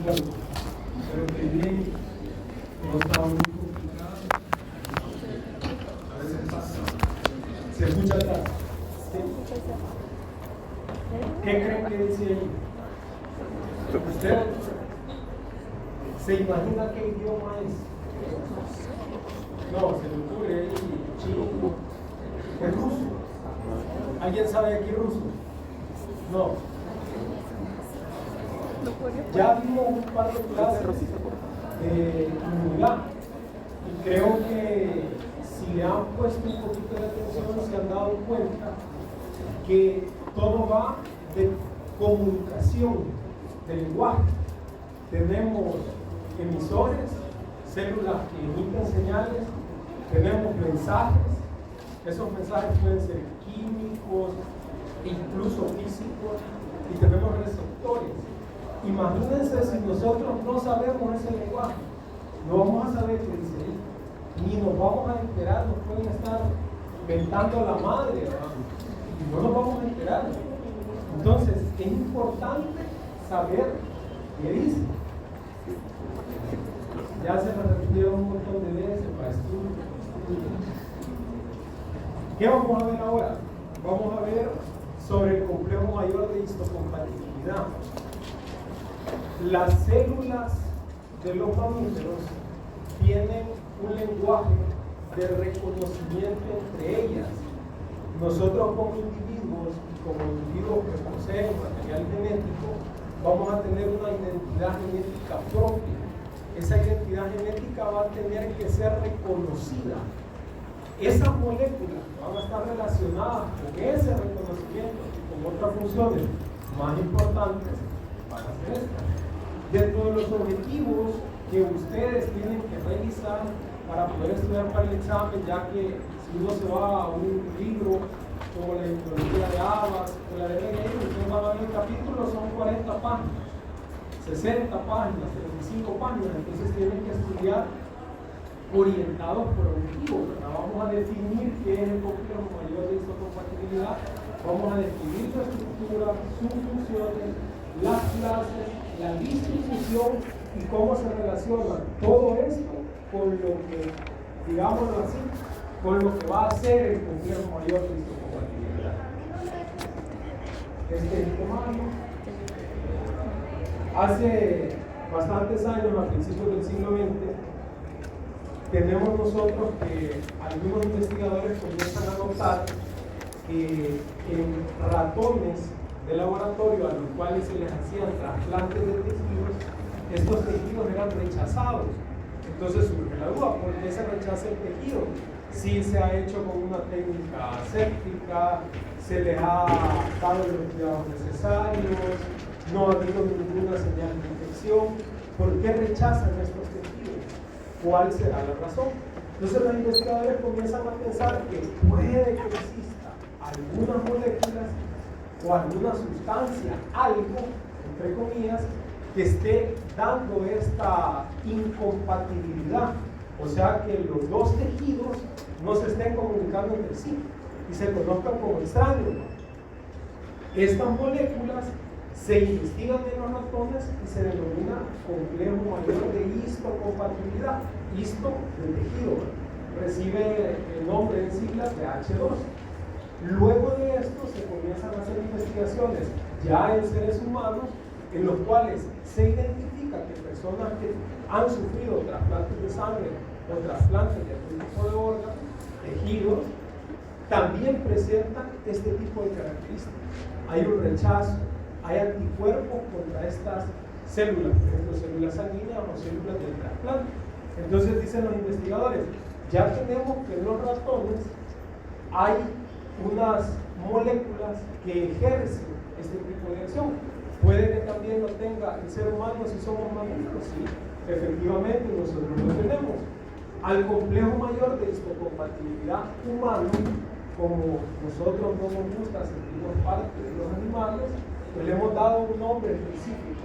Bueno, espero que bien, no estaba muy complicado. A veces pasa. ¿Se escucha atrás? ¿Sí? ¿Qué creen que dice ahí? ¿Usted se imagina qué idioma es? No, se le ocurre ahí chino. ¿Es ruso? ¿Alguien sabe aquí ruso? No. Ya vimos un par de clases de Mulá y creo que si le han puesto un poquito de atención se han dado cuenta que todo va de comunicación, de lenguaje. Tenemos emisores, células que emiten señales, tenemos mensajes, esos mensajes pueden ser químicos, incluso físicos, y tenemos receptores. Imagínense si nosotros no sabemos ese lenguaje, no vamos a saber qué dice ahí, ni nos vamos a enterar, nos pueden estar inventando la madre, ¿verdad? Y no nos vamos a enterar. Entonces, es importante saber qué dice. Ya se lo repitieron un montón de veces para estudio. ¿Qué vamos a ver ahora? Vamos a ver sobre el complejo mayor de histocompatibilidad. Las células de los mamíferos tienen un lenguaje de reconocimiento entre ellas. Nosotros como individuos y como individuos que poseen material genético, vamos a tener una identidad genética propia. Esa identidad genética va a tener que ser reconocida. Esas moléculas van a estar relacionadas con ese reconocimiento y con otras funciones más importantes van a ser estas. Dentro de los objetivos que ustedes tienen que revisar para poder estudiar para el examen, ya que si uno se va a un libro como la Etimología de Habas o la de Miguel, ustedes van a ver el capítulo, son 40 páginas, 60 páginas, 35 páginas, entonces tienen que estudiar orientados por objetivos. Vamos a definir qué es el complejo mayor de histocompatibilidad, vamos a definir su estructura, sus funciones, las clases, la distribución y cómo se relaciona todo esto con lo que, digámoslo así, con lo que va a ser el complejo mayor de histocompatibilidad. Hace bastantes años, a principios del siglo XX, tenemos nosotros que algunos investigadores comienzan a notar que en ratones de laboratorio a los cuales se les hacían trasplantes de tejidos, estos tejidos eran rechazados. Entonces surge la duda, ¿por qué se rechaza el tejido? Si se ha hecho con una técnica aséptica, se les ha dado los cuidados necesarios, no ha habido ninguna señal de infección, ¿por qué rechazan estos tejidos? ¿Cuál será la razón? Entonces los investigadores comienzan a pensar que puede que exista algunas moléculas o alguna sustancia, algo, entre comillas, que esté dando esta incompatibilidad, o sea que los dos tejidos no se estén comunicando entre sí y se conozcan como extraños. Estas moléculas se investigan en los ratones y se denomina complejo mayor de histocompatibilidad. Histo de tejido, recibe el nombre en siglas de H2. Luego de esto se comienzan a hacer investigaciones ya en seres humanos en los cuales se identifica que personas que han sufrido trasplantes de sangre o trasplantes de algún tipo de órgano, tejidos, también presentan este tipo de características. Hay un rechazo, hay anticuerpos contra estas células, por ejemplo, células sanguíneas o células del trasplante. Entonces dicen los investigadores, ya tenemos que en los ratones hay unas moléculas que ejercen este tipo de acción. Puede que también lo tenga el ser humano si somos mamíferos, sí, efectivamente nosotros lo tenemos. Al complejo mayor de histocompatibilidad humano, como nosotros no nos gusta sentirnos parte de los animales, pues le hemos dado un nombre específico,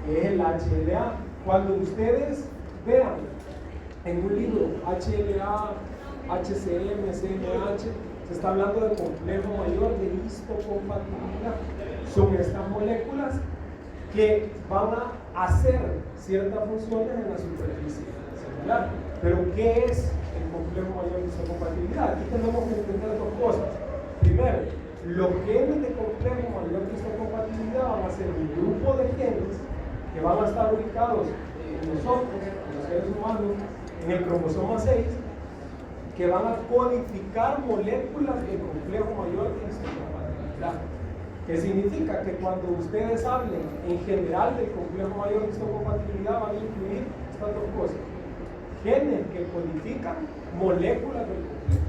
que es el HLA. Cuando ustedes vean en un libro HLA, HCM, CMH, se está hablando de complejo mayor de histocompatibilidad. Son estas moléculas que van a hacer ciertas funciones en la superficie celular. Pero, ¿qué es el complejo mayor de histocompatibilidad? Aquí tenemos que entender dos cosas. Primero, los genes de complejo mayor de histocompatibilidad van a ser un grupo de genes que van a estar ubicados en nosotros, en los seres humanos, en el cromosoma 6, que van a codificar moléculas del complejo mayor de histocompatibilidad. ¿Qué significa? Que cuando ustedes hablen en general del complejo mayor de histocompatibilidad van a incluir estas dos cosas: genes que codifican moléculas del complejo.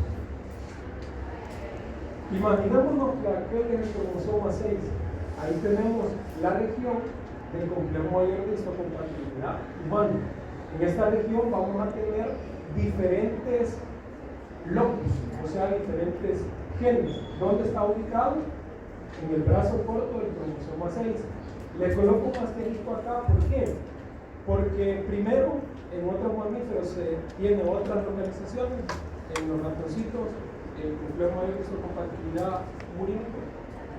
Imaginémonos que aquel es el cromosoma 6. Ahí tenemos la región del complejo mayor de histocompatibilidad humano. En esta región vamos a tener diferentes locus, o sea, diferentes genes. ¿Dónde está ubicado? En el brazo corto del cromosoma 6. Le coloco un asterisco acá, ¿por qué? Porque primero, en otros mamíferos se tiene otras localizaciones. En los ratoncitos, el complejo mayor de histocompatibilidad murínico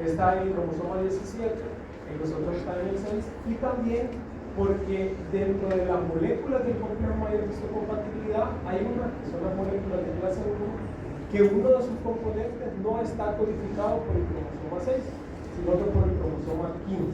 está en el cromosoma 17, en los otros está en el 6, y también porque dentro de las moléculas del complejo mayor de histocompatibilidad hay unas que son las moléculas de clase 1, que uno de sus componentes no está codificado por el cromosoma 6, sino que por el cromosoma 15.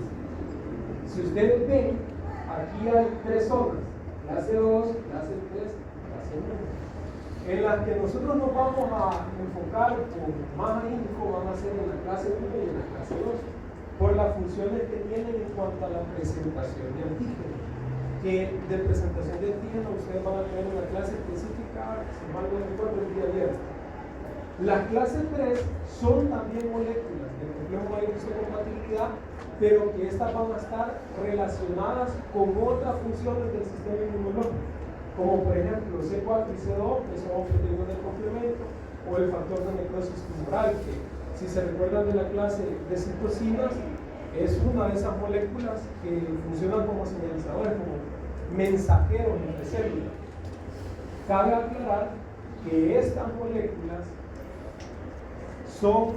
Si ustedes ven, aquí hay tres zonas: clase 2, clase 3, clase 1. En las que nosotros nos vamos a enfocar con más ahínco van a ser en la clase 1 y en la clase 2, por las funciones que tienen en cuanto a la presentación de antígenos. Que de presentación de antígenos ustedes van a tener una clase específica, si mal no recuerdo, el día viernes. Las clases 3 son también moléculas del complejo mayor de histocompatibilidad, pero que estas van a estar relacionadas con otras funciones del sistema inmunológico, como por ejemplo C4 y C2, que son proteínas del complemento, o el factor de necrosis tumoral, que si se recuerdan de la clase de citocinas, es una de esas moléculas que funcionan como señalizadores, como mensajeros entre células. Cabe aclarar que estas moléculas son,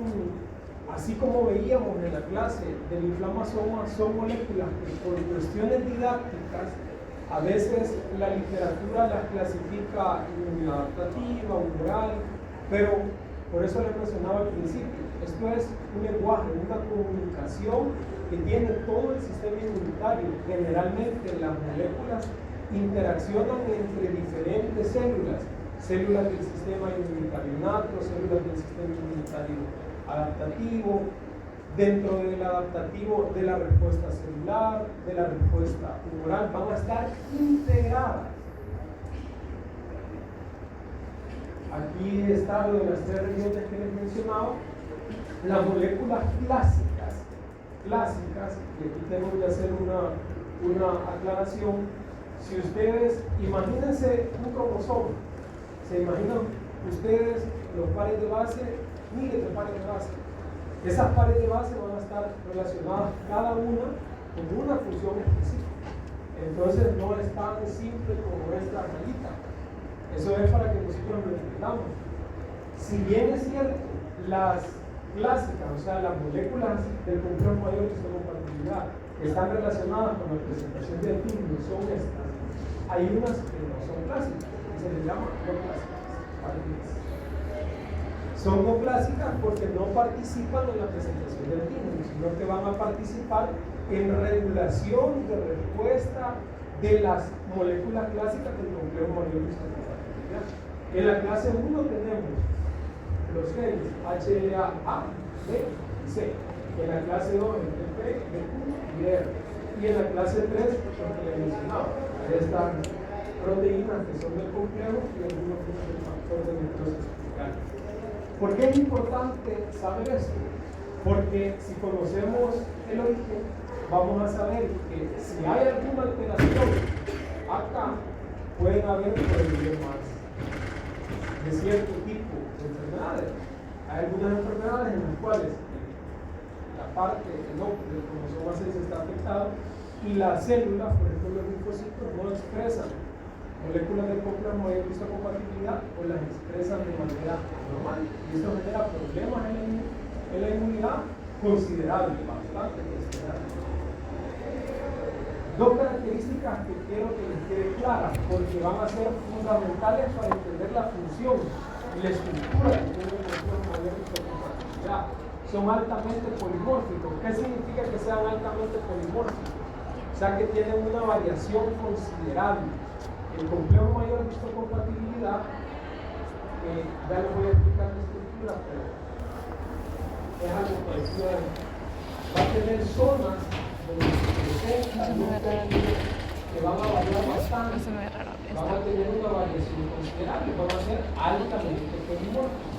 así como veíamos en la clase del inflamasoma, son moléculas que por cuestiones didácticas a veces la literatura las clasifica inmunadaptativa, humoral, pero por eso les mencionaba al principio, esto es un lenguaje, una comunicación que tiene todo el sistema inmunitario. Generalmente las moléculas interaccionan entre diferentes células, células del sistema inmunitario innato, células del sistema inmunitario adaptativo, dentro del adaptativo de la respuesta celular, de la respuesta humoral, van a estar integradas. Aquí está lo de las tres regiones que les mencionaba. Las moléculas clásicas, y aquí tengo que hacer una aclaración. Si ustedes, imagínense un cromosoma, se imaginan ustedes los pares de base, miles de pares de base. Esas pares de base van a estar relacionadas cada una con una función específica. Entonces no es tan simple como esta rayita. Eso es para que nosotros lo entendamos. Si bien es cierto, las clásicas, o sea, las moléculas del complejo mayor de histocompatibilidad están relacionadas con la presentación de antígenos, son estas. Hay unas que no son clásicas, y se les llama no clásicas. Son no clásicas porque no participan en la presentación de antígenos, sino que van a participar en regulación de respuesta de las moléculas clásicas del complejo mayor de histocompatibilidad. En la clase 1 tenemos los genes HLA-A, B y C. En la clase 2 el P, BQ y R. Y en la clase 3, lo que les mencionaba, estas proteínas que son del complejo y algunos que son del factor de necrosis tumoral. ¿Por qué es importante saber esto? Porque si conocemos el origen, vamos a saber que si hay alguna alteración acá, pueden haber problemas de cierto tipo de enfermedades. Hay algunas enfermedades en las cuales la parte del cromosoma 6 está afectada y las células, por ejemplo los linfocitos, no expresan moléculas del complejo mayor de histocompatibilidad o las expresan de manera normal. Y esto genera problemas en la inmunidad considerables, bastante considerables. Dos características que quiero que les quede claras, porque van a ser fundamentales para entender la función y la estructura que tiene el complejo mayor de histocompatibilidad. Son altamente polimórficos. ¿Qué significa que sean altamente polimórficos? O sea, que tienen una variación considerable. El complejo mayor de histocompatibilidad, ya les voy a explicar la estructura, pero es algo parecido a esto. Va a tener zonas donde se presentan que van a variar bastante, van a tener una variación considerable, van a ser altamente polimórficos.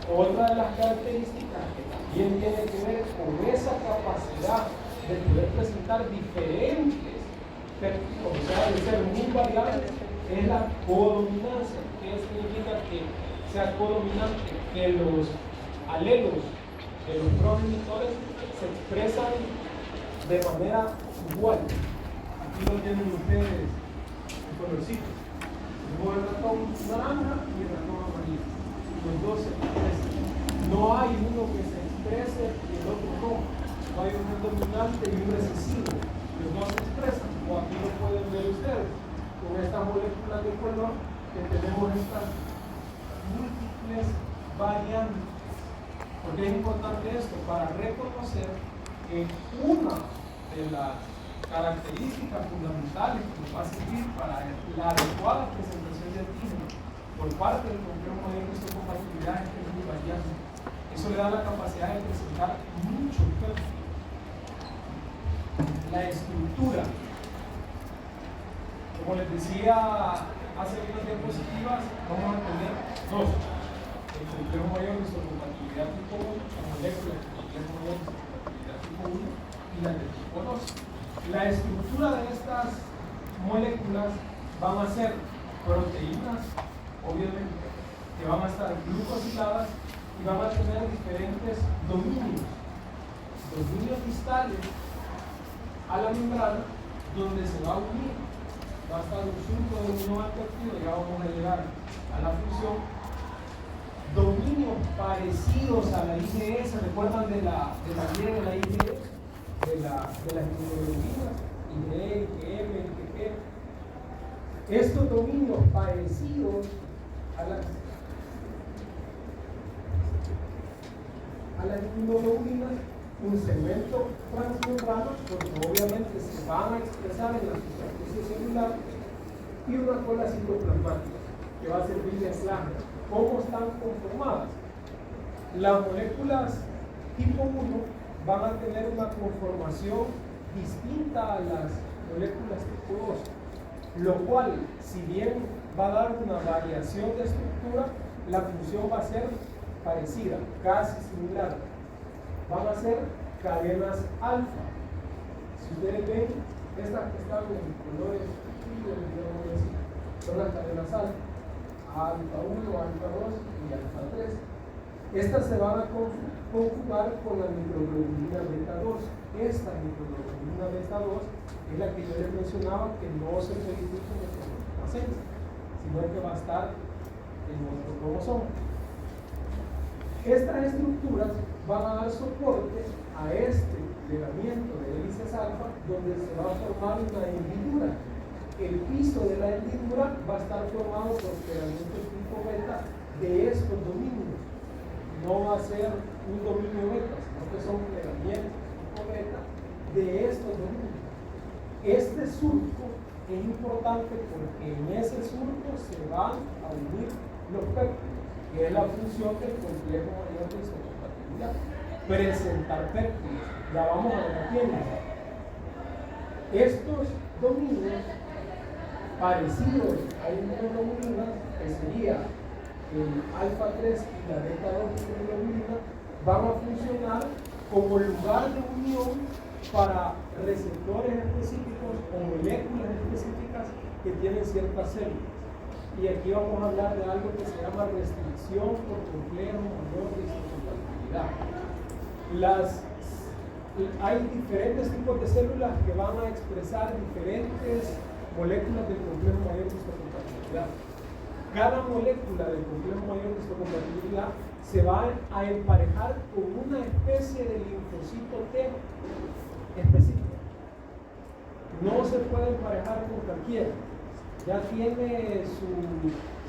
Otra de las características que también tiene que ver con esa capacidad de poder presentar diferentes términos, o sea, de ser muy variables, es la codominancia. ¿Qué significa que sea codominante? Que los alelos de los progenitores se expresan de manera igual. Aquí lo tienen ustedes en colorcitos. Tenemos el ratón naranja y el ratón amarillo. Los dos se expresan. No hay uno que se exprese y el otro no. No hay un dominante y un recesivo. Los dos se expresan. O aquí lo pueden ver ustedes con estas moléculas de color que tenemos estas múltiples variantes. Porque es importante esto para reconocer que una de las características fundamentales que nos va a servir para la adecuada presentación de antígeno por parte del complejo mayor de histocompatibilidad es que es muy variante. Eso le da la capacidad de presentar mucho cuerpo. La estructura, como les decía hace unas diapositivas, vamos a tener dos: el complejo mayor de histocompatibilidad tipo 1, la molécula del complejo mayor de histocompatibilidad tipo 1 y la de tipo 2. La estructura de estas moléculas van a ser proteínas, obviamente, que van a estar glucosiladas y van a tener diferentes dominios distales a la membrana, donde se va a unir, va a estar un surco de aminoácido, ya vamos a llegar a la función. Dominios parecidos a la IgE, ¿se recuerdan de la guía de la IgE? De las inmunoglobulinas, IgE, IgM, IgG. Estos dominios parecidos a las inmunoglobulinas, un segmento transmembrana, porque obviamente se van a expresar en la superficie celular, y una cola citoplasmática que va a servir de anclaje. ¿Cómo están conformadas? Las moléculas tipo 1 van a tener una conformación distinta a las moléculas tipo 2, lo cual, si bien va a dar una variación de estructura, la función va a ser parecida, casi similar. Van a ser cadenas alfa. Si ustedes ven, estas que están en colores son las cadenas alfa: alfa 1, alfa 2 y alfa 3. Estas se van a conjugar con la microglobulina beta 2. Esta microglobulina beta 2 es la que yo les mencionaba que no se verifica en el cromosoma 6, sino que va a estar en nuestro cromosoma. Estas estructuras van a dar soporte a este plegamiento de hélices alfa, donde se va a formar una hendidura. El piso de la hendidura va a estar formado por plegamentos tipo beta de estos dominios. No va a ser un dominio beta, sino que son plegamientos tipo beta de estos dominios. Este surco es importante porque en ese surco se van a unir los péptidos, que es la función del complejo mayor de histocompatibilidad: presentar péptidos. Ya vamos a ver a quiénes. Estos dominios parecidos a inmunoglobulinas, que sería el alfa 3 y la beta 2 inmunoglobulina, van a funcionar como lugar de unión para receptores específicos o moléculas específicas que tienen ciertas células. Y aquí vamos a hablar de algo que se llama restricción por complejo mayor de histocompatibilidad. Hay diferentes tipos de células que van a expresar diferentes moléculas del complejo mayor de histocompatibilidad. Cada molécula del complejo mayor de histocompatibilidad se va a emparejar con una especie de linfocito T específica. no se puede emparejar con cualquiera. Ya tiene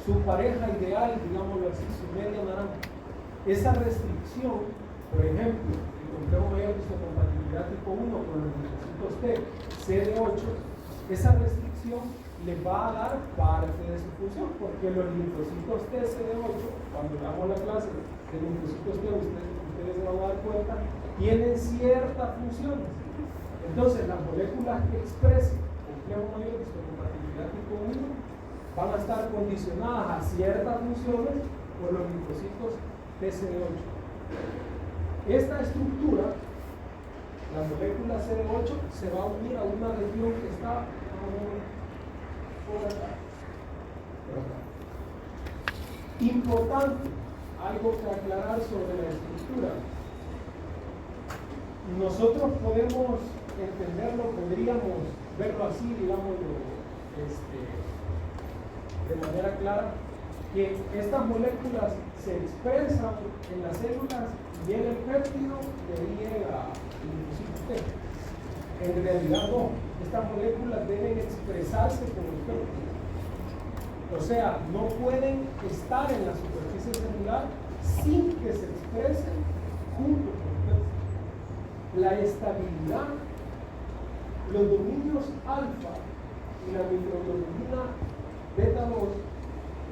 su pareja ideal, digámoslo así, su media naranja. Esa restricción, por ejemplo, el complejo mayor de histocompatibilidad tipo 1 con los linfocitos T, CD8, esa restricción le va a dar parte de su función, porque los linfocitos T, CD8, cuando damos la clase de linfocitos T, ustedes se van a dar cuenta, tienen ciertas funciones. Entonces, las moléculas que expresen complejo mayor de histocompatibilidad tipo 1 van a estar condicionadas a ciertas funciones por los linfocitos TCD8. Esta estructura, la molécula CD8, se va a unir a una región que está por acá. Importante, algo que aclarar sobre la estructura. Nosotros podemos entenderlo, podríamos verlo así, digámoslo, de manera clara, que estas moléculas se expresan en las células, llega el péptido y ahí llega el linfocito T. En realidad no, estas moléculas deben expresarse como el péptido. O sea, no pueden estar en la superficie celular sin que se expresen junto con el péptido. La estabilidad, los dominios alfa y la microglobulina beta 2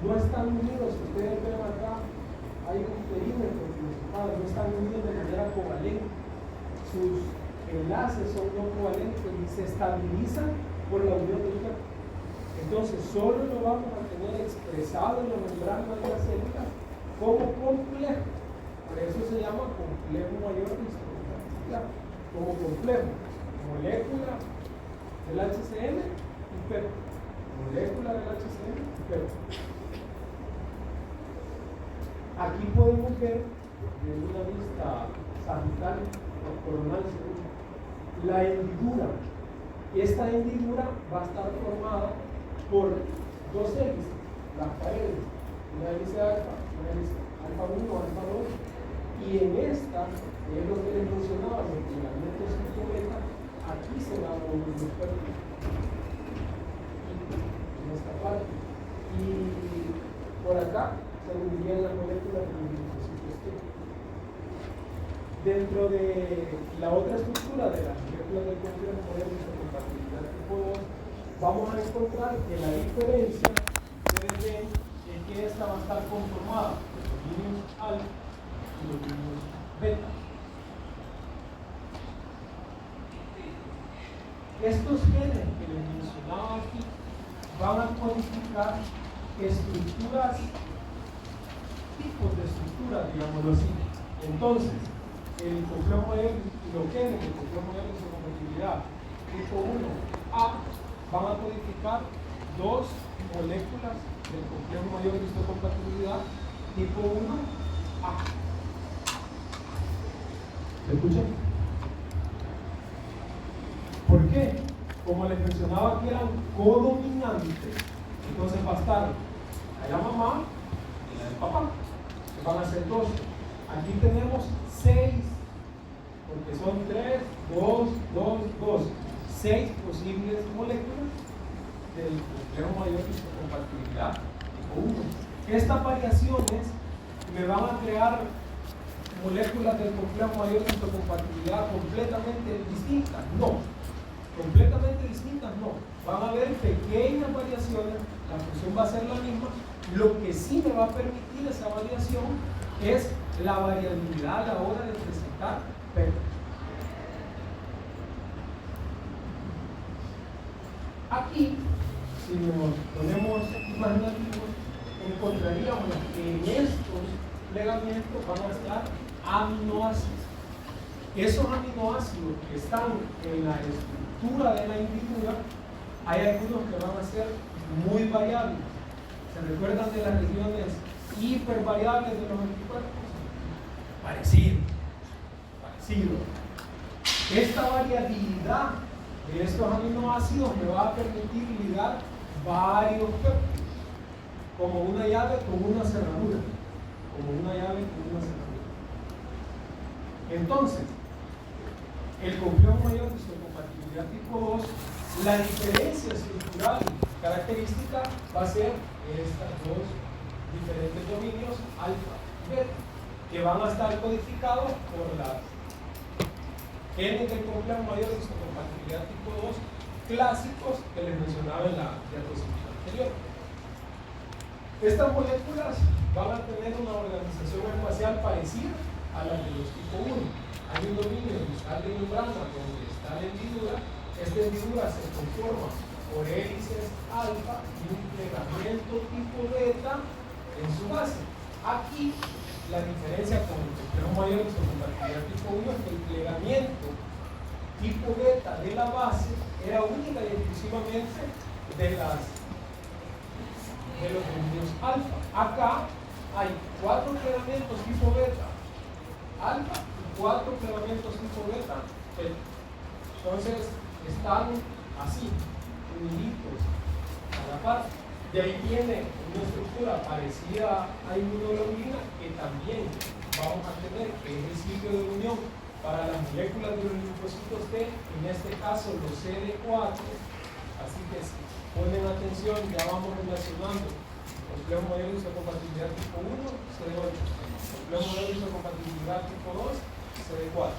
no están unidos. Ustedes ven acá, hay un perímetro principal, no están unidos de manera covalente. Sus enlaces son no covalentes y se estabilizan por la unión del cuerpo. Entonces, solo lo vamos a tener expresado en la membrana de las células como complejo. Por eso se llama complejo mayor de histocompatibilidad. Como complejo, molécula del HCM y péptido. Molécula del HCM y péptido. Aquí podemos ver de una vista sagital o coronal la hendidura. Esta hendidura va a estar formada por dos hélices, las paredes, una hélice alfa, una hélice alfa 1, alfa 2, y en esta, es lo que les mencionaba, el filamentos beta, aquí se va a mover los péptidos, en esta parte, y por acá se unirían las moléculas de los linfocitos T. Dentro de la otra estructura de las moléculas del complejo mayor de histocompatibilidad tipo 2, vamos a encontrar que la diferencia, ustedes ven, es que esta va a estar conformada por los dominios alfa y los dominios beta. Estos genes que les mencionaba aquí van a codificar estructuras, tipos de estructuras, digámoslo así. Entonces, el complejo mayor, los genes del complejo mayor de histocompatibilidad tipo 1A van a codificar dos moléculas del complejo mayor de histocompatibilidad tipo 1A. ¿Se escuchan? ¿Por qué? Como les mencionaba que eran codominantes, entonces va a estar la mamá y la del papá, que van a ser 12. Aquí tenemos 6, porque son 3, 2, 2, 2. 6 posibles moléculas del complejo mayor de histocompatibilidad tipo 1. Estas variaciones me van a crear moléculas del complejo mayor de histocompatibilidad completamente distintas. No, completamente distintas no. Van a haber pequeñas variaciones, la función va a ser la misma. Lo que sí me va a permitir esa variación es la variabilidad a la hora de presentar péptidos. Aquí, si nos ponemos imaginativos, encontraríamos que en estos plegamientos van a estar aminoácidos. Esos aminoácidos que están en la estructura de la hendidura, hay algunos que van a ser muy variables. ¿Se recuerdan de las regiones hipervariables de los anticuerpos? Parecido. Esta variabilidad de estos aminoácidos me va a permitir ligar varios péptidos, como una llave con una cerradura. Entonces, el complejo mayor de histocompatibilidad tipo 2 La diferencia estructural característica va a ser estas dos diferentes dominios, alfa y beta, que van a estar codificados por las genes del complejo mayor de histocompatibilidad tipo 2 clásicos que les mencionaba en la diapositiva anterior. Estas moléculas van a tener una organización espacial parecida a la de los tipo 1. Hay un dominio distal de membrana donde está la hendidura. Esta hendidura se conforma por hélices alfa y un plegamiento tipo beta en su base. Aquí la diferencia con el complejo mayor de histocompatibilidad tipo 1 es que el plegamiento tipo beta de la base era única y exclusivamente de los dominios alfa. Acá hay 4 plegamientos tipo beta alfa y 4 plegamientos tipo beta beta. Entonces están así, uniditos a la par. De ahí viene una estructura parecida a inmunoglobulina que también vamos a tener, que es el sitio de unión para las moléculas de los linfocitos T, en este caso los CD4. Así que si ponen atención, ya vamos relacionando complejo mayor de histocompatibilidad tipo 1, CD8, complejo mayor de histocompatibilidad tipo 2, CD4.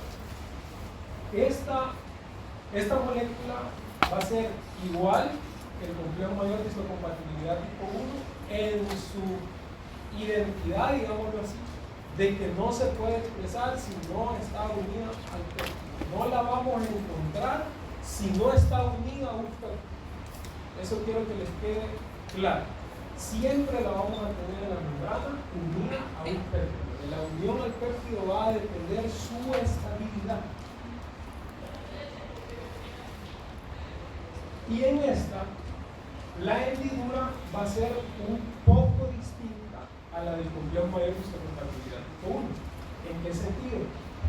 Esta molécula va a ser igual que el complejo mayor de histocompatibilidad tipo 1 en su identidad, digámoslo así, de que no se puede expresar si no está unida al péptido. No la vamos a encontrar si no está unida a un péptido. Eso quiero que les quede claro. Siempre la vamos a tener en la membrana unida a un péptido. De la unión al péptido va a depender su estabilidad. Y en esta, la hendidura va a ser un poco distinta a la del complejo mayor de histocompatibilidad tipo 1. ¿En qué sentido?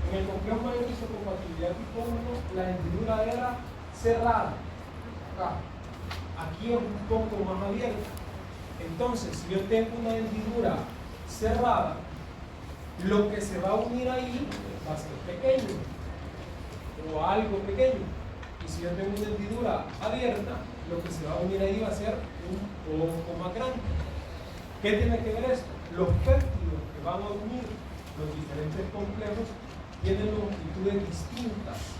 En el complejo mayor de histocompatibilidad tipo 1, la hendidura era cerrada. Acá. Aquí es un poco más abierta. Entonces, si yo tengo una hendidura cerrada, lo que se va a unir ahí va a ser pequeño o algo pequeño. Y si yo tengo una hendidura abierta, lo que se va a unir ahí va a ser un poco más grande. ¿Qué tiene que ver esto? Los péptidos que van a unir los diferentes complejos tienen longitudes distintas.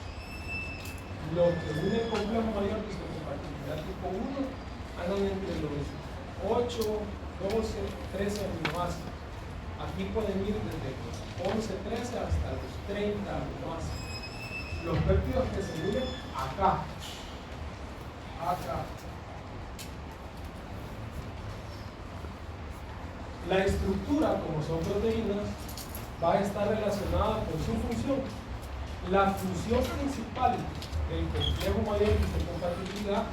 Los que unen complejo mayor de histocompatibilidad tipo 1 andan entre los 8, 12, 13 aminoácidos. Aquí pueden ir desde los 11, 13 hasta los 30 aminoácidos. Los péptidos que se unen acá. La estructura, como son proteínas, va a estar relacionada con su función. La función principal del complejo mayor de histocompatibilidad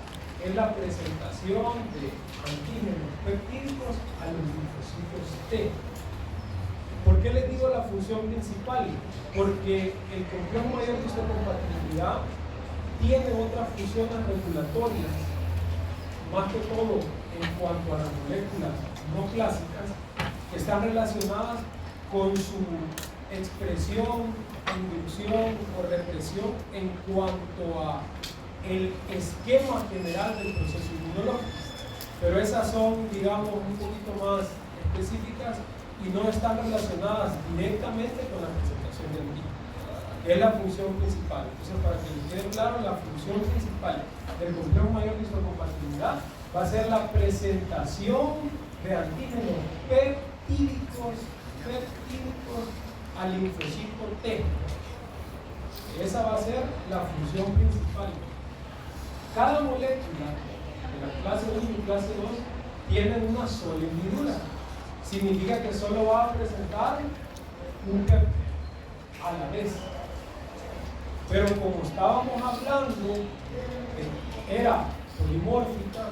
es la presentación de antígenos peptídicos a los linfocitos T. ¿Por qué les digo la función principal? Porque el complejo mayor de histocompatibilidad tiene otras funciones regulatorias, más que todo en cuanto a las moléculas no clásicas, que están relacionadas con su expresión, inducción o represión en cuanto a el esquema general del proceso inmunológico. Pero esas son, digamos, un poquito más específicas y no están relacionadas directamente con la presentación del antígeno. Es la función principal. Entonces, para que les quede claro, la función principal del complejo mayor de histocompatibilidad va a ser la presentación de antígenos peptídicos al linfocito T. Esa va a ser la función principal. Cada molécula de la clase 1 y clase 2 tienen una sola hendidura. Significa que solo va a presentar un péptido a la vez. Pero como estábamos hablando, era polimórfica,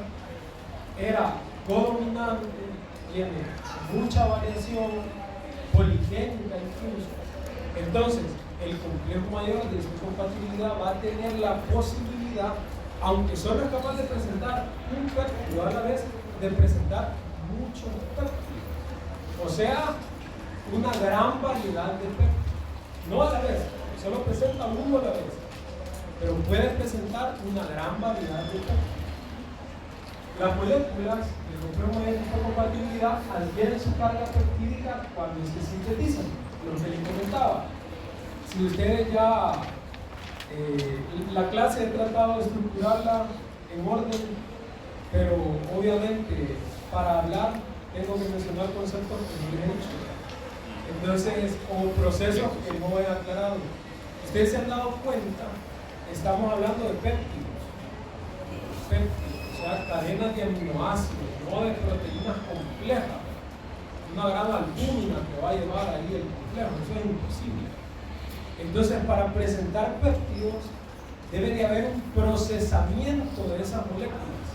era codominante, tiene mucha variación, poligénica incluso. Entonces, el complejo mayor de histocompatibilidad va a tener la posibilidad, aunque solo es capaz de presentar un péptido a la vez, de presentar muchos péptidos. O sea, una gran variedad de péptidos. No a la vez, solo presenta uno a la vez. pero puede presentar una gran variedad de efectos. Las moléculas del complejo de histocompatibilidad adquieren su carga peptídica cuando se sintetizan, lo que les comentaba. Si ustedes ya la clase he tratado de estructurarla en orden, pero obviamente para hablar tengo que mencionar conceptos que no les he dicho. Entonces, o procesos que no he aclarado. Ustedes se han dado cuenta, estamos hablando de péptidos, o sea, cadenas de aminoácidos, no de proteínas complejas, una gran albúmina que va a llevar ahí el complejo, eso es imposible. Entonces, para presentar péptidos debe de haber un procesamiento de esas moléculas.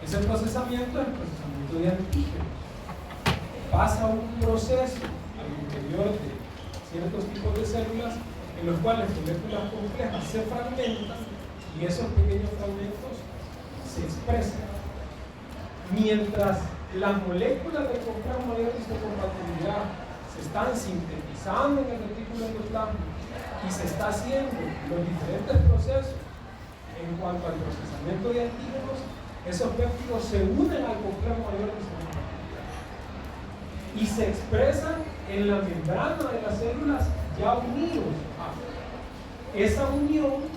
Ese procesamiento es el procesamiento de antígenos. Pasa un proceso al interior de ciertos tipos de células en los cuales moléculas complejas se fragmentan y esos pequeños fragmentos se expresan. Mientras las moléculas del complejo mayor de histocompatibilidad se están sintetizando en el retículo endoplasmático y se está haciendo los diferentes procesos en cuanto al procesamiento de antígenos, esos péptidos se unen al complejo mayor de histocompatibilidad y se expresan en la membrana de las células ya unidos. Esa unión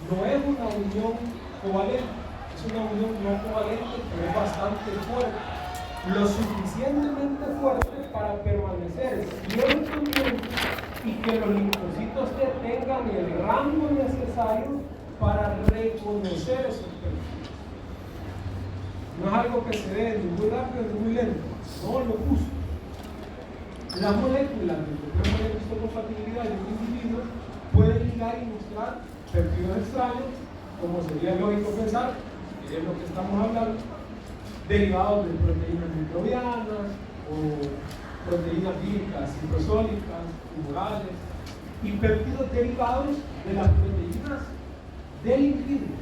no es una unión covalente, es una unión no covalente, pero es bastante fuerte, lo suficientemente fuerte para permanecer cierto tiempo y que los linfocitos T tengan el rango necesario para reconocer esos péptidos. No es algo que se dé ni muy rápido ni muy lento, no lo justo. Las moléculas del complejo de histocompatibilidad de un individuo pueden ligar y mostrar péptidos extraños, como sería lógico pensar, que es lo que estamos hablando, derivados de proteínas microbianas o proteínas víricas, citosólicas, tumorales, y péptidos derivados de las proteínas del individuo.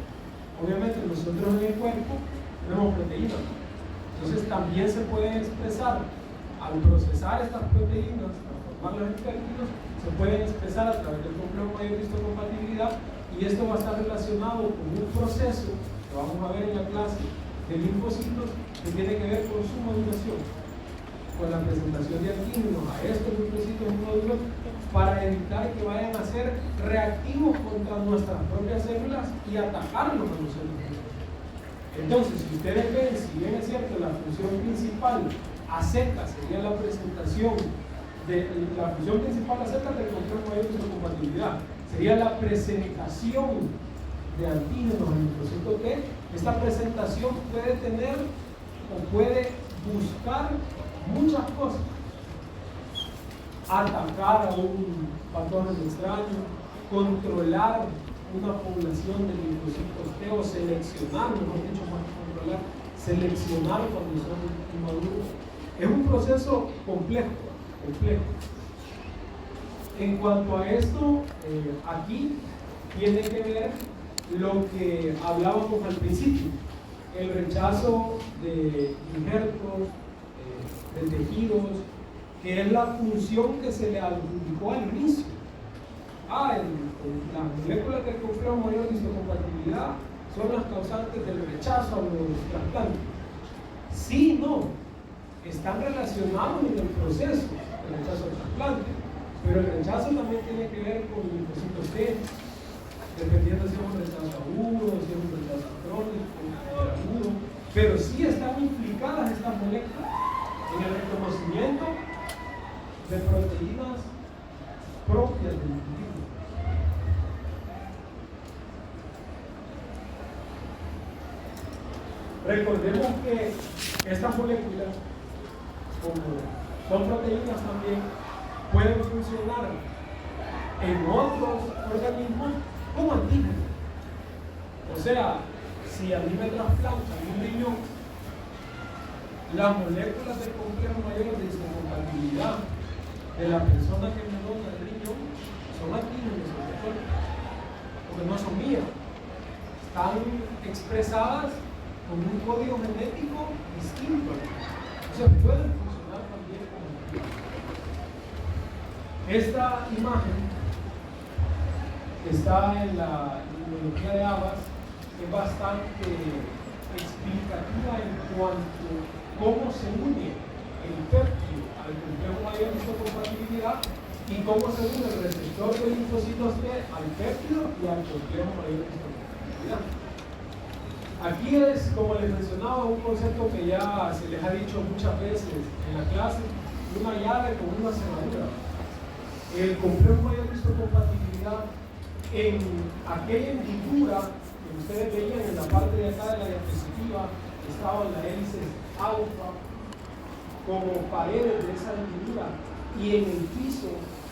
Obviamente nosotros en el cuerpo tenemos proteínas, entonces también se pueden expresar al procesar estas proteínas, transformarlas en péptidos, se pueden expresar a través del complejo mayor de histocompatibilidad, y esto va a estar relacionado con un proceso que vamos a ver en la clase de linfocitos que tiene que ver con su maduración, con la presentación de antígenos a estos linfocitos maduros para evitar que vayan a ser reactivos contra nuestras propias células y atacarlos a nosotros. Entonces, si ustedes ven, si bien es cierto, la función principal a secas sería la presentación de la función principal a secas del complejo mayor de histocompatibilidad, sería la presentación de antígenos al linfocito T. Esta presentación puede tener o puede buscar muchas cosas: atacar a un patógeno extraño, controlar una población de linfocitos T, o seleccionar, mejor dicho, más que controlar, seleccionar cuando son inmaduros. Es un proceso complejo. En cuanto a esto, aquí tiene que ver lo que hablábamos al principio, el rechazo de injertos, de tejidos, que es la función que se le adjudicó al inicio. Las moléculas del complejo mayor de histocompatibilidad son las causantes del rechazo a los trasplantes. Sí, no, están relacionados en el proceso del rechazo al trasplante, pero el rechazo también tiene que ver con linfocitos T, dependiendo si es un rechazo agudo, si es un rechazo crónico, agudo, pero sí están implicadas estas moléculas en el reconocimiento de proteínas propias del individuo. Recordemos que estas moléculas, como son proteínas también, pueden funcionar en otros organismos como antígenos. O sea, si a mí me trasplantan un riñón, las moléculas del complejo mayor de histocompatibilidad de la persona que me dona el riñón son antígenos, porque no son mías, están expresadas con un código genético distinto. Entonces pueden funcionar también como antígenos. Esta imagen que está en la inmunología de Abbas es bastante explicativa en cuanto a cómo se une el péptido al complejo mayor de histocompatibilidad y cómo se une el receptor de linfocitos T al péptido y al complejo mayor de histocompatibilidad. Aquí es, como les mencionaba, un concepto que ya se les ha dicho muchas veces en la clase, una llave con una cerradura. El complejo mayor de histocompatibilidad, en aquella hendidura que ustedes veían en la parte de acá de la diapositiva, estaban las hélices alfa como paredes de esa hendidura, y en el piso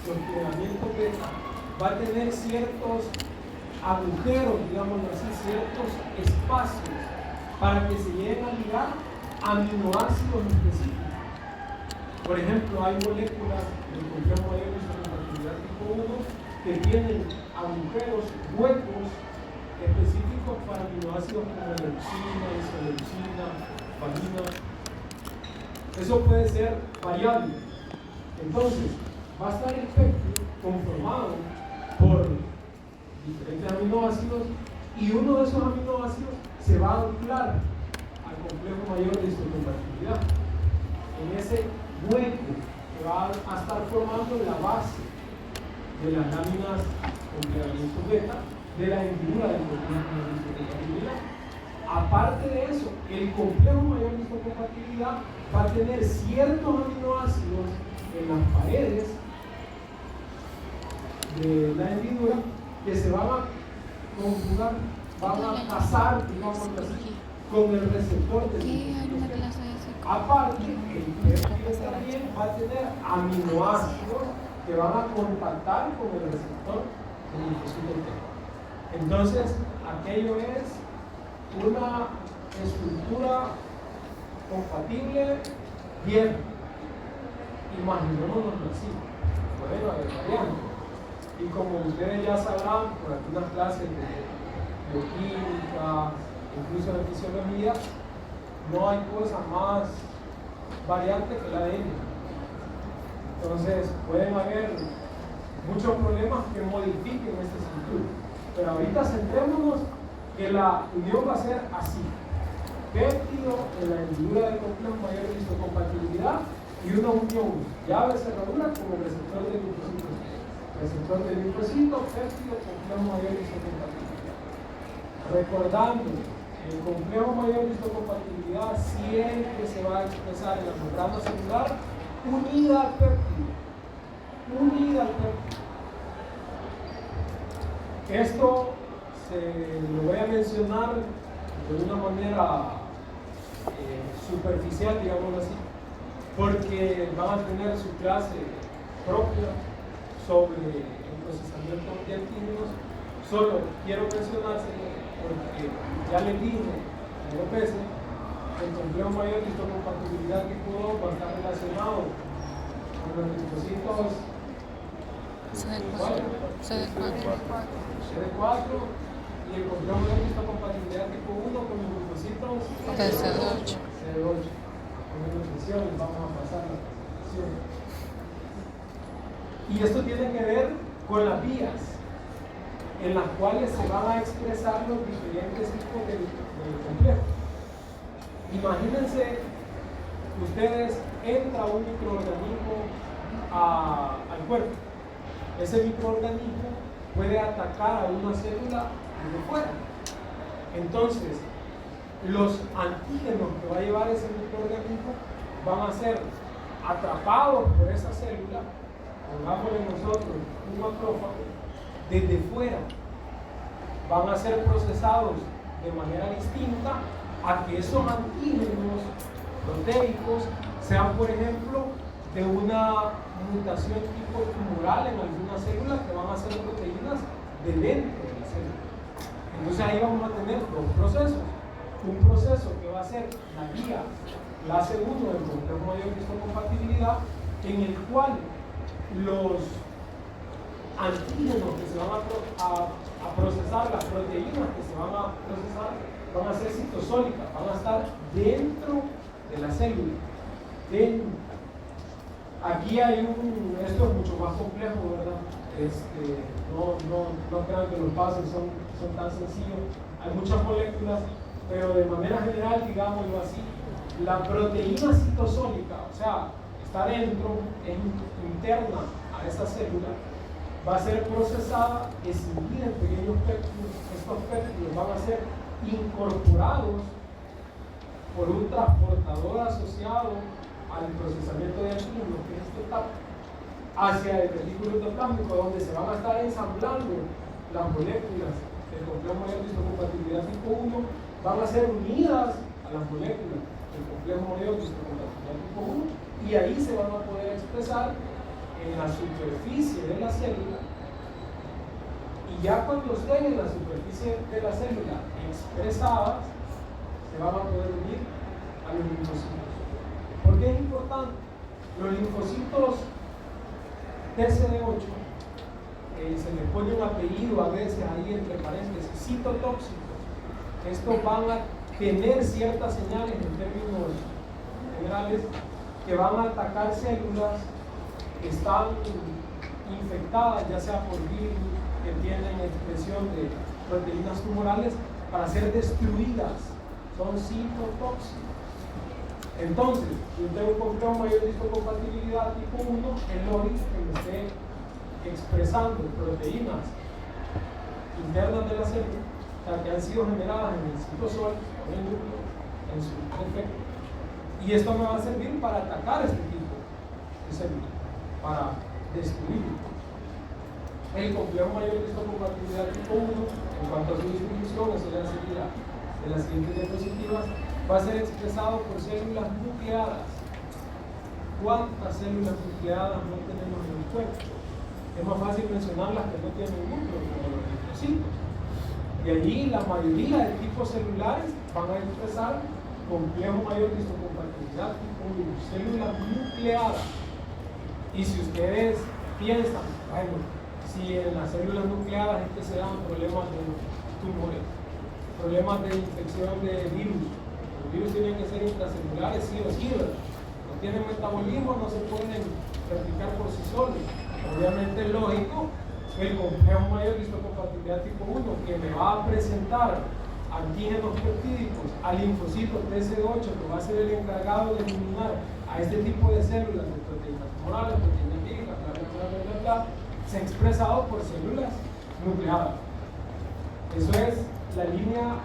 los plegamientos beta va a tener ciertos agujeros, digámoslo así, ciertos espacios para que se lleguen a ligar aminoácidos específicos. Por ejemplo, hay moléculas del complejo mayor de histocompatibilidad tipo 1 que tienen agujeros, huecos específicos para aminoácidos como leucina, isoleucina, valina. Eso puede ser variable. Entonces, va a estar el péptido conformado por diferentes aminoácidos, y uno de esos aminoácidos se va a anclar al complejo mayor de histocompatibilidad en ese hueco que va a estar formando la base de las láminas con plegamiento beta de la hendidura del complejo mayor de histocompatibilidad. Aparte de eso, el complejo mayor de histocompatibilidad va a tener ciertos aminoácidos en las paredes de la hendidura que se van a conjugar, van a casar, digamos así, con el receptor del linfocito T. Aparte, el péptido también va a tener aminoácidos que van a contactar con el receptor del linfocito T. Entonces, aquello es una estructura compatible bien. Imaginémonos así. Pueden haber variantes. Y como ustedes ya sabrán por algunas clases de bioquímica, incluso de fisiología, no hay cosa más variante que la ADN. Entonces pueden haber muchos problemas que modifiquen esta estructura. Pero ahorita centrémonos que la unión va a ser así: péptido en la hendidura del complejo mayor de histocompatibilidad y una unión llave cerradura con el receptor del linfocito. Receptor del linfocito, péptido, complejo mayor de histocompatibilidad. Recordando, el complejo mayor de histocompatibilidad siempre se va a expresar en la membrana celular unida al péptido. Unida al péptido. Esto lo voy a mencionar de una manera superficial, digámoslo así, porque van a tener su clase propia sobre el procesamiento de antígenos. Solo quiero mencionárselo porque ya les dije dos veces que el complejo mayor de histocompatibilidad tipo 2 va a estar relacionado con los linfocitos CD4 y el complejo mayor de histocompatibilidad tipo 1 con los linfocitos CD8. Con la nutrición vamos a pasar la presentación. Y esto tiene que ver con las vías en las cuales se van a expresar los diferentes tipos del complejo. Imagínense, ustedes entra un microorganismo al cuerpo. Ese microorganismo puede atacar a una célula desde fuera. Entonces, los antígenos que va a llevar ese microorganismo van a ser atrapados por esa célula, pongámosle nosotros un macrófago, desde fuera. Van a ser procesados de manera distinta a que esos antígenos proteicos sean, por ejemplo, de una mutación tipo tumoral en alguna célula, que van a ser proteínas de dentro de la célula. Entonces ahí vamos a tener dos procesos. Un proceso que va a ser la vía clase 1 del complejo mayor de histocompatibilidad, en el cual los antígenos que se van a procesar, las proteínas que se van a procesar, van a ser citosólicas, van a estar dentro de la célula. Aquí hay esto es mucho más complejo, ¿verdad? No crean que los pasos son tan sencillos. Hay muchas moléculas, pero de manera general, digámoslo así, la proteína citosólica, o sea, está dentro, es interna a esa célula, va a ser procesada, escindida en pequeños péptidos. Estos péptidos van a ser incorporados por un transportador asociado al procesamiento de alquinos, que es esta etapa, hacia el retículo endoplástico, donde se van a estar ensamblando las moléculas del complejo mayor de histocompatibilidad tipo 1, van a ser unidas a las moléculas del complejo mayor de histocompatibilidad tipo 1, y ahí se van a poder expresar en la superficie de la célula, y ya cuando estén en la superficie de la célula expresadas, se van a poder unir a los linfocitos. ¿Por qué es importante? Los linfocitos TCD8, se les pone un apellido a veces ahí entre paréntesis, citotóxicos. Estos van a tener ciertas señales en términos generales que van a atacar células que están infectadas, ya sea por virus, que tienen expresión de proteínas tumorales, para ser destruidas. Son citotóxicos. Entonces, si usted un complejo mayor de histocompatibilidad tipo 1, es lógico que me esté expresando proteínas internas de la célula, o sea, que han sido generadas en el citosol, en el núcleo, en su defecto. Y esto me va a servir para atacar este tipo de células, para destruirlo. El complejo mayor de histocompatibilidad tipo 1, en cuanto a su distribución, eso ya seguirá de las siguientes diapositivas, va a ser expresado por células nucleadas. ¿Cuántas células nucleadas no tenemos en el cuerpo? Es más fácil mencionar las que no tienen núcleo, como los linfocitos. Y allí la mayoría de tipos celulares van a expresar complejo mayor de histocompatibilidad tipo 1, células nucleadas. Y si ustedes piensan, bueno, si en las células nucleadas es que se dan problemas de tumores, problemas de infección de virus. Los virus tienen que ser intracelulares, sí o sí, no tienen metabolismo, no se pueden replicar por sí solos. Obviamente es lógico que el complejo mayor de histocompatibilidad tipo 1, que me va a presentar antígenos peptídicos al linfocito TCD8, que va a ser el encargado de eliminar a este tipo de células de proteínas tumorales, proteínas víricas, se ha expresado por células nucleadas. Eso es la línea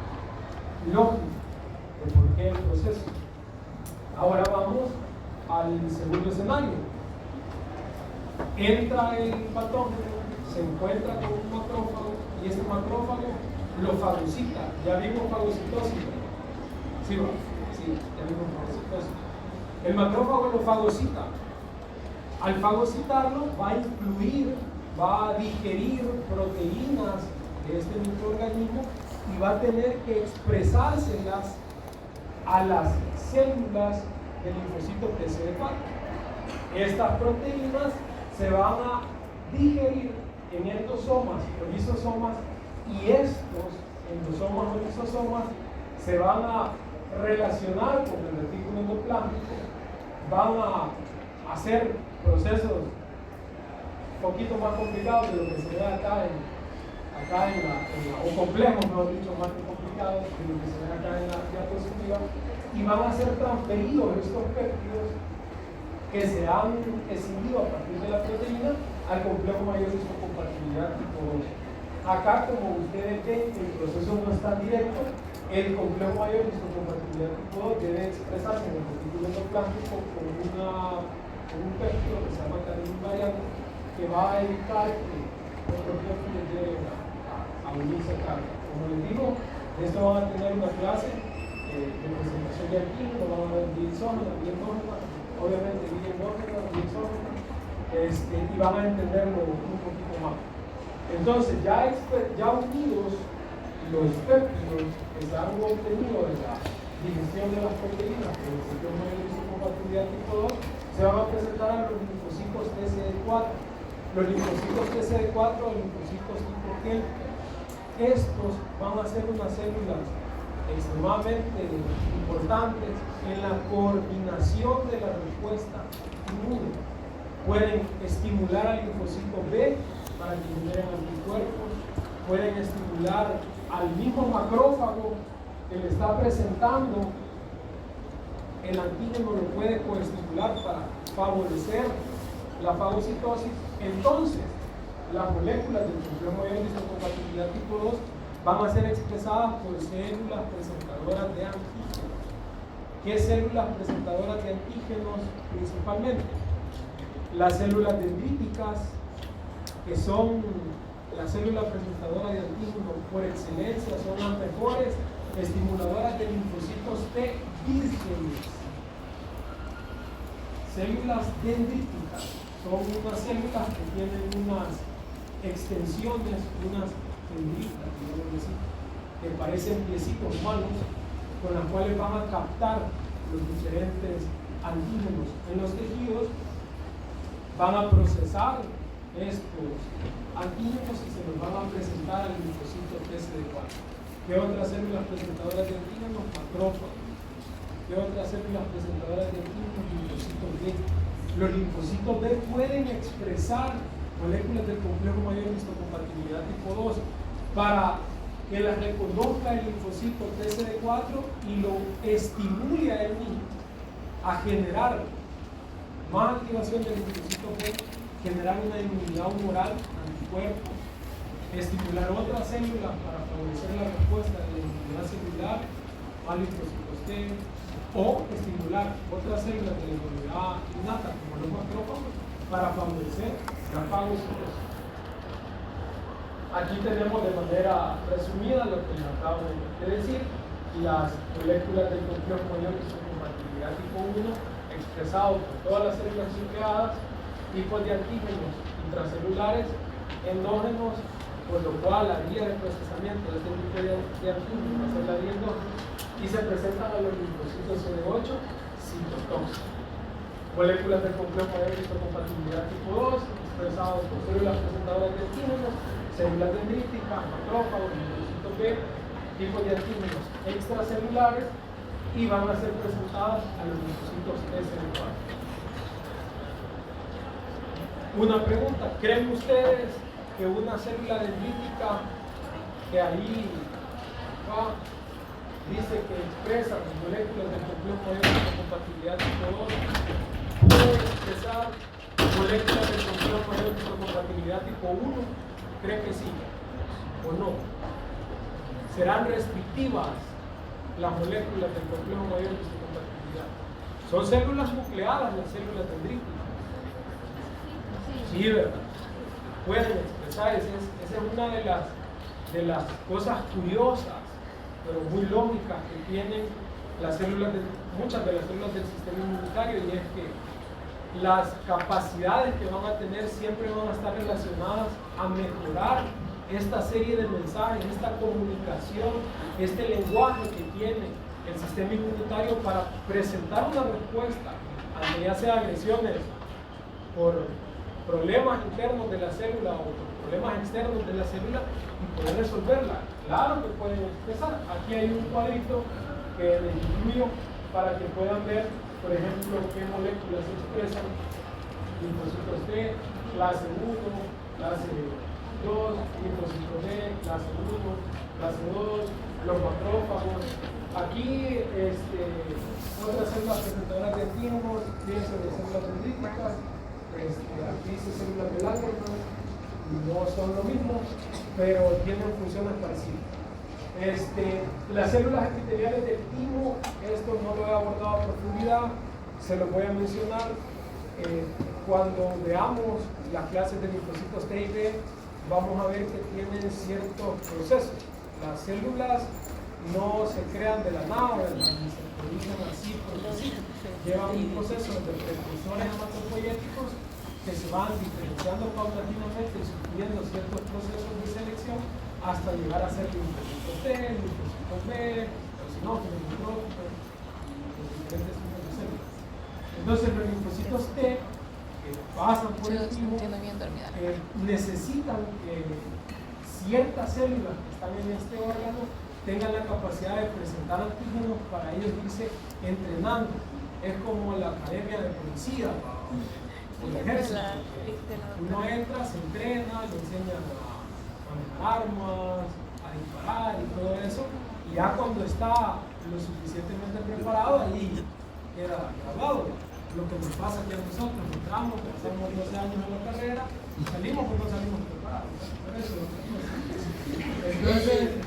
lógica de por qué el proceso. Ahora vamos al segundo escenario. Entra el patógeno, se encuentra con un macrófago y este macrófago lo fagocita. Ya vimos fagocitosis. ¿Sí va? Sí, ya vimos fagocitosis. El macrófago lo fagocita. Al fagocitarlo va a incluir, va a digerir proteínas de este microorganismo y va a tener que expresárselas a las células del linfocito TCD4. Estas proteínas se van a digerir en endosomas o lisosomas, y estos endosomas o lisosomas se van a relacionar con el retículo endoplástico, van a hacer procesos un poquito más complicados de lo que se ve acá o complejos, mejor dicho, más que complicados de lo que se ve acá en la diapositiva, y van a ser transferidos estos péptidos que se han escindido a partir de la proteína al complejo mayor de histocompatibilidad tipo 2. Acá, como ustedes ven, el proceso no está directo. El complejo mayor de histocompatibilidad tipo 2 debe expresarse en el retículo endoplástico con un péptido que se llama cadena invariante, que va a evitar que otros péptidos lleguen a unirse a carga. Como les digo, de esto van a tener una clase de presentación de alquino, van a ver diisógena, obviamente biendógena, diisógena, y van a entenderlo un poquito más. Entonces, ya unidos los péptidos que se han obtenido de la digestión de las proteínas por el complejo mayor de histocompatibilidad tipo 2, se van a presentar a los linfocitos TCD4. Los linfocitos TCD4, los linfocitos tipo helper, estos van a ser unas células extremadamente importantes en la coordinación de la respuesta inmune. Pueden estimular al linfocito B para que generen anticuerpos, pueden estimular al mismo macrófago que le está presentando el antígeno, lo puede coestimular para favorecer la fagocitosis. Entonces, las moléculas del complejo mayor de histocompatibilidad tipo 2 van a ser expresadas por células presentadoras de antígenos. ¿Qué células presentadoras de antígenos principalmente? Las células dendríticas, que son las células presentadoras de antígenos por excelencia, son las mejores estimuladoras de linfocitos T vírgenes. Células dendríticas son unas células que tienen unas extensiones, unas dendritas, digamos así, que parecen piecitos humanos, con las cuales van a captar los diferentes antígenos en los tejidos, van a procesar estos antígenos y se los van a presentar al linfocito TCD4. ¿Qué otras células presentadoras de antígenos? Macrófagos. ¿Qué otras células presentadoras de antígenos? Linfocitos B. Los linfocitos B pueden expresar moléculas del complejo mayor de histocompatibilidad tipo 2 para que las reconozca el linfocito TCD4 y lo estimule a él mismo a generar más activación del linfocito B, generar una inmunidad humoral, anticuerpos, estimular otras células para favorecer la respuesta de la inmunidad celular a linfocitos T, o estimular otras células de la inmunidad innata como los macrófagos para favorecer la fagocitosis. Aquí tenemos de manera resumida lo que les acabo de decir: las moléculas del complejo mayor de histocompatibilidad tipo 1 expresado por todas las células nucleadas, tipos de antígenos intracelulares, endógenos, por lo cual la vía de procesamiento de este tipo de antígenos va a ser la vía endógena, y se presentan a los linfocitos CD8 citotóxicos. Moléculas del complejo mayor de histocompatibilidad tipo 2 expresados por células presentadoras de antígenos, células dendríticas, macrófagos, linfocitos B, tipos de antígenos extracelulares, y van a ser presentadas a los linfocitos SD4. Una pregunta: ¿creen ustedes que una célula dendrítica que ahí dice que expresa las moléculas del complejo mayor de histocompatibilidad tipo 2 puede expresar moléculas del complejo mayor de histocompatibilidad tipo 1? ¿Cree que sí o no? ¿Serán restrictivas las moléculas del complejo mayor de histocompatibilidad? Son células nucleadas las células dendríticas. Sí, ¿verdad? Pueden expresar. Esa es una de las cosas curiosas, pero muy lógicas, que tienen muchas de las células del sistema inmunitario, y es que las capacidades que van a tener siempre van a estar relacionadas a mejorar esta serie de mensajes, esta comunicación, este lenguaje que tiene el sistema inmunitario para presentar una respuesta ante ya sea agresiones por problemas internos de la célula o por problemas externos de la célula, y poder resolverla. Claro que pueden expresar. Aquí hay un cuadrito que les incluyo para que puedan ver, por ejemplo, qué moléculas se expresan: linfocitos T, clase 1, clase 2, linfocitos D, clase 1, clase 2, los macrófagos. Aquí otras células presentadoras de antígenos, fíjense de células dendríticas, aquí dice células de Langerhans, no son lo mismo, pero tienen funciones parecidas. Las células epiteliales del timo, esto no lo he abordado a profundidad, se lo voy a mencionar cuando veamos las clases de linfocitos T y B. Vamos a ver que tienen ciertos procesos. Las células no se crean de la nada, ni se producen así porque sí. Llevan un proceso de precursores hematopoyéticos que se van diferenciando paulatinamente y sufriendo ciertos procesos de selección hasta llegar a ser linfocitos T, linfocitos B, eosinófilos, neutrófilos, los diferentes tipos de células. Entonces los linfocitos T que pasan por el timo necesitan que ciertas células que están en este órgano tengan la capacidad de presentar antígenos para ellos irse entrenando. Es como la academia de policía. el ejército. Uno entra, se entrena, le enseñan a manejar armas, a disparar y todo eso, y ya cuando está lo suficientemente preparado, ahí queda graduado. Lo que nos pasa aquí a nosotros, entramos, pasamos 12 años en la carrera, salimos pero no salimos preparados. Por eso, entonces,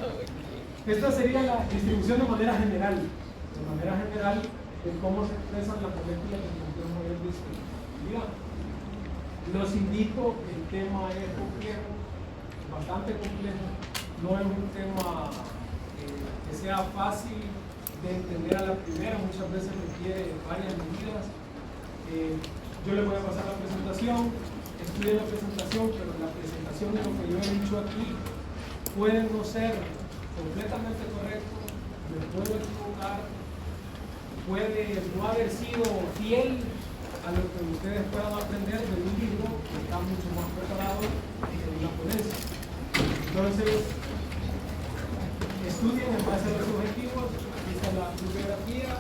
esta sería la distribución de manera general. De manera general, de cómo se expresan las moléculas de función mayor disponibilidad. Los invito, el tema es complejo, bastante complejo, no es un tema que sea fácil de entender a la primera, muchas veces requiere varias medidas. Yo les voy a pasar la presentación, estudien la presentación, pero la presentación de lo que yo he dicho aquí puede no ser completamente correcto, me puedo equivocar, puede no haber sido fiel a lo que ustedes puedan aprender de un libro que está mucho más preparado que una ponencia. Entonces, estudien en base a los objetivos, aquí está la bibliografía,